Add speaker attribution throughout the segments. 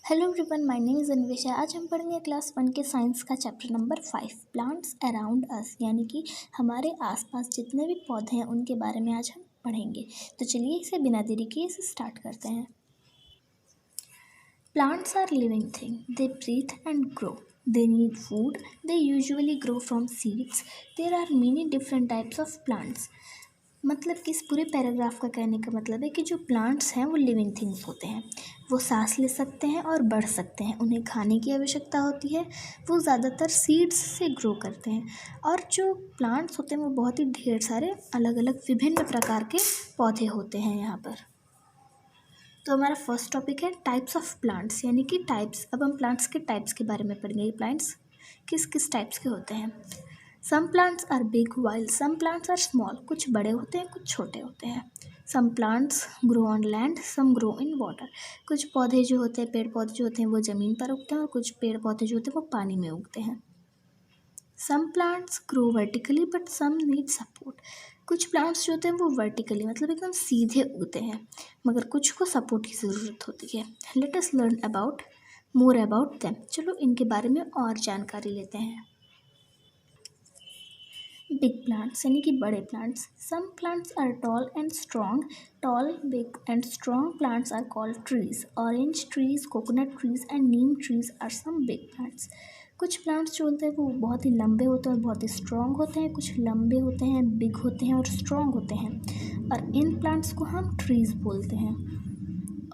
Speaker 1: Hello everyone, my name is Anvesha. आज हम पढ़ेंगे क्लास 1 के साइंस का chapter number 5 plants around us, यानी कि हमारे आसपास जितने भी पौधे हैं उनके बारे में आज हम पढ़ेंगे। तो चलिए इसे बिना देरी किए इसे स्टार्ट करते हैं। Plants are living thing, they breathe and grow, they need food, they usually grow from seeds, there are many different types of plants. मतलब कि इस पूरे पैराग्राफ का कहने का मतलब है कि जो प्लांट्स हैं वो लिविंग थिंग्स होते हैं, वो सांस ले सकते हैं और बढ़ सकते हैं, उन्हें खाने की आवश्यकता होती है, वो ज़्यादातर सीड्स से ग्रो करते हैं। और जो प्लांट्स होते हैं वो बहुत ही ढेर सारे अलग अलग विभिन्न प्रकार के पौधे होते हैं यहाँ पर। तो हमारा फर्स्ट टॉपिक है टाइप्स ऑफ प्लांट्स, यानी कि टाइप्स। अब हम प्लांट्स के टाइप्स के बारे में पढ़ेंगे। प्लांट्स किस किस टाइप्स के होते हैं। Some plants are big while some plants are small, कुछ बड़े होते हैं कुछ छोटे होते हैं। Some plants grow on land some grow in water, कुछ पौधे जो होते हैं, पेड़ पौधे जो होते हैं वो ज़मीन पर उगते हैं और कुछ पेड़ पौधे जो होते हैं वो पानी में उगते हैं। Some plants grow vertically but some need support, कुछ प्लांट्स जो होते हैं वो वर्टिकली मतलब एकदम सीधे उगते हैं, मगर कुछ को सपोर्ट की ज़रूरत होती है। Let us learn about more about them, चलो इनके बारे में और जानकारी लेते हैं। बिग प्लांट्स यानी कि बड़े plants. Some plants are tall and strong, tall big and strong plants are called trees. Orange trees, coconut trees and neem trees are some big plants. कुछ प्लांट्स जो होते हैं वो बहुत ही लंबे होते हैं और बहुत ही स्ट्रॉन्ग होते हैं, कुछ लंबे होते हैं, बिग होते हैं और स्ट्रॉन्ग होते हैं, और इन प्लांट्स को हम ट्रीज बोलते हैं।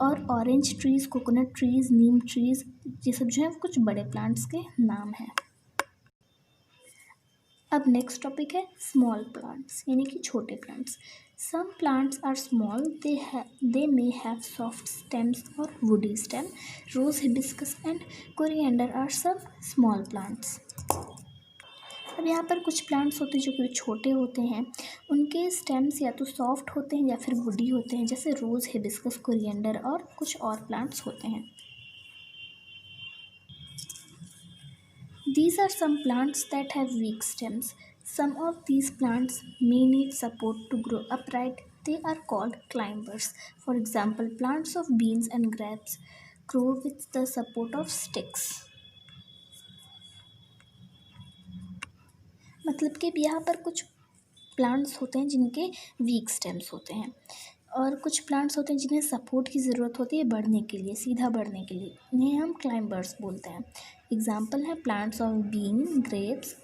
Speaker 1: और ऑरेंज ट्रीज, कोकोनट ट्रीज, नीम ट्रीज, ये सब जो है कुछ बड़े प्लांट्स के नाम हैं। अब नेक्स्ट टॉपिक है स्मॉल प्लांट्स, यानी कि छोटे plants. Some plants are small, they may have soft stems और woody stem. Rose, hibiscus and coriander are some small plants. अब यहाँ पर कुछ प्लांट्स होते हैं जो कि छोटे होते हैं, उनके स्टेम्स या तो सॉफ्ट होते हैं या फिर वुडी होते हैं, जैसे रोज, हिबिस्कस, कोरिएंडर और कुछ और प्लांट्स होते हैं। These are some plants that have weak stems. Some of these plants may need support to grow upright. They are called climbers. For example, plants of beans and grapes grow with the support of sticks. मतलब कि यहाँ पर कुछ plants होते हैं जिनके week stems होते हैं और कुछ प्लांट्स होते हैं जिन्हें सपोर्ट की ज़रूरत होती है बढ़ने के लिए, सीधा बढ़ने के लिए, इन्हें हम क्लाइंबर्स बोलते हैं। एग्जाम्पल है प्लांट्स ऑफ बीन, ग्रेप्स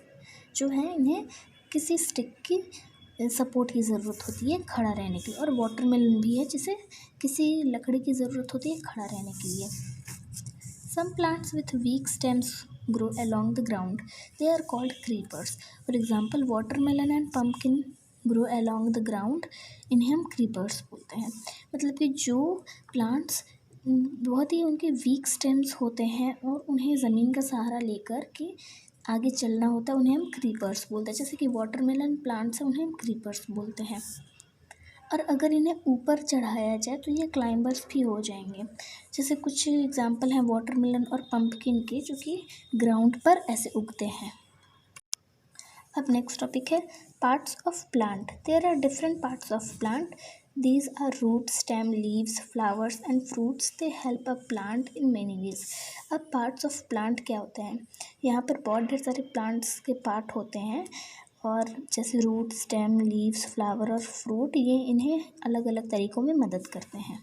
Speaker 1: जो हैं इन्हें किसी स्टिक की सपोर्ट की ज़रूरत होती है खड़ा रहने के लिए, और वाटरमेलन भी है जिसे किसी लकड़ी की ज़रूरत होती है खड़ा रहने के लिए। Some plants with weak stems grow along the ground. They are called creepers. For example, watermelon and pumpkin grow along the ground. इन्हें हम creepers बोलते हैं। मतलब कि जो प्लांट्स बहुत ही उनके वीक स्टेम्स होते हैं और उन्हें ज़मीन का सहारा लेकर के आगे चलना होता है, उन्हें हम क्रीपर्स बोलते हैं। जैसे कि वाटरमेलन प्लांट्स हैं, उन्हें हम क्रीपर्स बोलते हैं। और अगर इन्हें ऊपर चढ़ाया जाए तो ये क्लाइंबर्स भी हो जाएंगे। जैसे कुछ एग्जांपल हैं वाटरमेलन और पंपकिन के, जो कि ग्राउंड पर ऐसे उगते हैं। अब नेक्स्ट टॉपिक है parts of plant. There are different parts of plant. These are root, stem, leaves, flowers and fruits. They help a plant in many ways. अब पार्ट्स ऑफ प्लांट क्या होते हैं। यहाँ पर बहुत ढेर सारे प्लांट्स के पार्ट होते हैं, और जैसे रूट, स्टेम, लीव्स, फ्लावर और फ्रूट, ये इन्हें अलग अलग तरीक़ों में मदद करते हैं।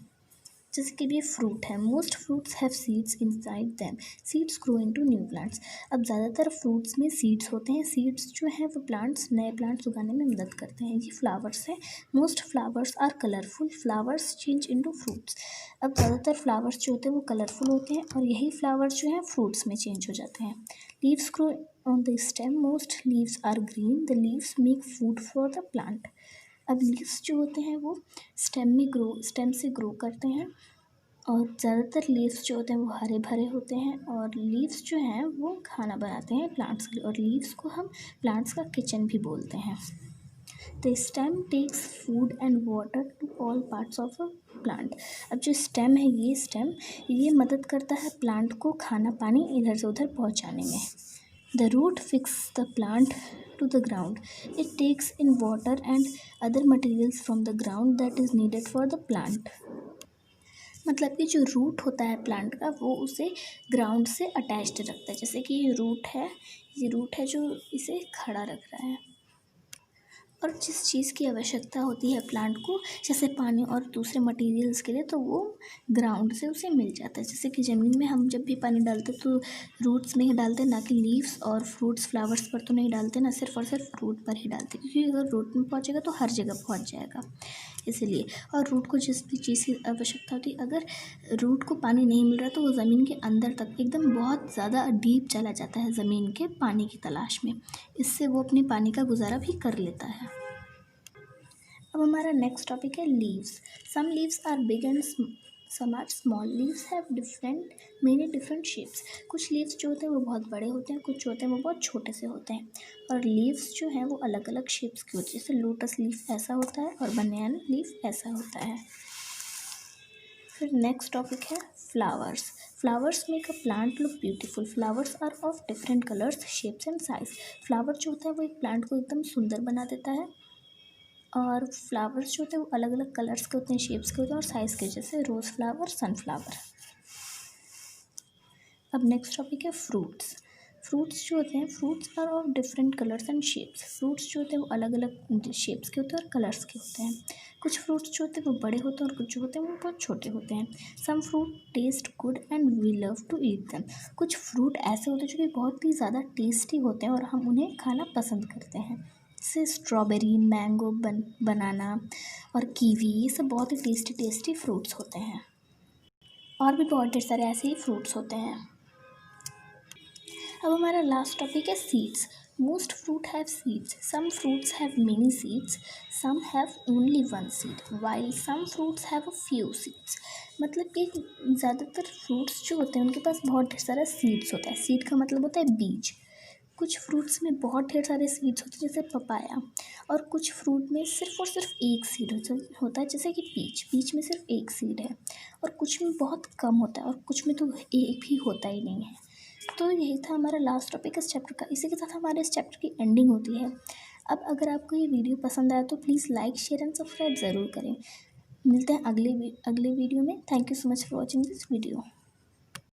Speaker 1: जैसे कि ये फ्रूट है, most fruits have seeds inside them, seeds grow into new plants. अब ज़्यादातर फ्रूट्स में सीड्स होते हैं, सीड्स जो हैं वो प्लांट्स, नए प्लांट्स उगाने में मदद करते हैं। ये फ्लावर्स है, most flowers are colourful, flowers change into fruits. अब ज़्यादातर फ्लावर्स जो होते हैं वो कलरफुल होते हैं और यही फ्लावर्स जो हैं फ्रूट्स में चेंज हो जाते हैं। Leaves grow on the stem, most leaves are green, the leaves make food for the plant. अब लीव्स जो होते हैं वो स्टेम से ग्रो करते हैं, और ज़्यादातर लीव्स जो होते हैं वो हरे भरे होते हैं, और लीव्स जो हैं वो खाना बनाते हैं प्लांट्स के लिए, और लीव्स को हम प्लांट्स का किचन भी बोलते हैं। The stem takes food and water to all parts of a plant. अब जो स्टेम है, ये मदद करता है प्लांट को खाना पानी इधर से उधर पहुँचाने में। The root fixes the plant to the ground. It takes in water and other materials from the ground that is needed for the plant. मतलब कि जो रूट होता है प्लांट का वो उसे ग्राउंड से अटैच्ड रखता है। जैसे कि ये रूट है जो इसे खड़ा रख रहा है। और जिस चीज़ की आवश्यकता होती है प्लांट को, जैसे पानी और दूसरे मटेरियल्स के लिए, तो वो ग्राउंड से उसे मिल जाता है। जैसे कि ज़मीन में हम जब भी पानी डालते हैं तो रूट्स में ही डालते हैं, ना कि लीव्स और फ्रूट्स फ्लावर्स पर तो नहीं डालते ना, सिर्फ और सिर्फ रूट पर ही डालते हैं, क्योंकि अगर रूट में पहुँचेगा तो हर जगह पहुँच जाएगा इसीलिए। और रूट को जिस भी चीज़ की आवश्यकता होती है, अगर रूट को पानी नहीं मिल रहा तो वो ज़मीन के अंदर तक एकदम बहुत ज़्यादा डीप चला जाता है ज़मीन के पानी की तलाश में। इससे वो अपने पानी का गुजारा भी कर लेता है। अब हमारा नेक्स्ट टॉपिक है leaves. Some leaves are big and some are small. Leaves have many different shapes. कुछ लीव्स जो होते हैं वो बहुत बड़े होते हैं, कुछ जो होते हैं वो बहुत छोटे से होते हैं। और लीव्स जो हैं वो अलग अलग शेप्स के होते हैं। जैसे लोटस लीफ ऐसा होता है और बनाना लीफ ऐसा होता है। फिर नेक्स्ट टॉपिक है flowers. Flowers make a plant look beautiful. Flowers are of different colours, shapes and size. Flower जो होता है वो एक प्लांट को एकदम सुंदर बना देता है। और फ्लावर्स जो होते हैं वो अलग अलग कलर्स के होते हैं, शेप्स के होते हैं और साइज़ के, जैसे रोज़ फ्लावर, सनफ्लावर। अब नेक्स्ट टॉपिक है फ्रूट्स। फ्रूट्स जो होते हैं, fruits are of different colours and shapes. Fruits जो होते हैं वो अलग अलग शेप्स के होते हैं और कलर्स के होते हैं। कुछ फ्रूट्स जो होते हैं वो बड़े होते हैं और कुछ जो होते हैं वो बहुत छोटे होते हैं। Some fruit taste good and we love to eat them. कुछ फ्रूट ऐसे होते हैं जो कि बहुत ही ज़्यादा टेस्टी होते हैं और हम उन्हें खाना पसंद करते हैं। जैसे स्ट्रॉबेरी, मैंगो, बनाना और कीवी, ये सब बहुत ही टेस्टी टेस्टी फ्रूट्स होते हैं। और भी बहुत ढेर सारे ऐसे ही फ्रूट्स होते हैं। अब हमारा लास्ट टॉपिक है seeds. Most fruit have seeds. Some fruits have many seeds, some have only one seed, while some fruits have a few seeds. मतलब कि ज़्यादातर फ्रूट्स जो होते हैं उनके पास बहुत ढेर सारा सीड्स होता है। सीड का मतलब होता है बीज। कुछ फ्रूट्स में बहुत ढेर सारे सीड्स होते हैं, जैसे पपाया। और कुछ फ्रूट में सिर्फ और सिर्फ एक सीड होता है, जैसे कि पीच में सिर्फ एक सीड है। और कुछ में बहुत कम होता है और कुछ में तो एक भी होता ही नहीं है। तो यही था हमारा लास्ट टॉपिक इस चैप्टर का। इसी के साथ हमारे इस चैप्टर की एंडिंग होती है। अब अगर आपको ये वीडियो पसंद आया तो please like, share and subscribe ज़रूर करें। मिलते हैं अगले वीडियो में। Thank you so much for watching this video.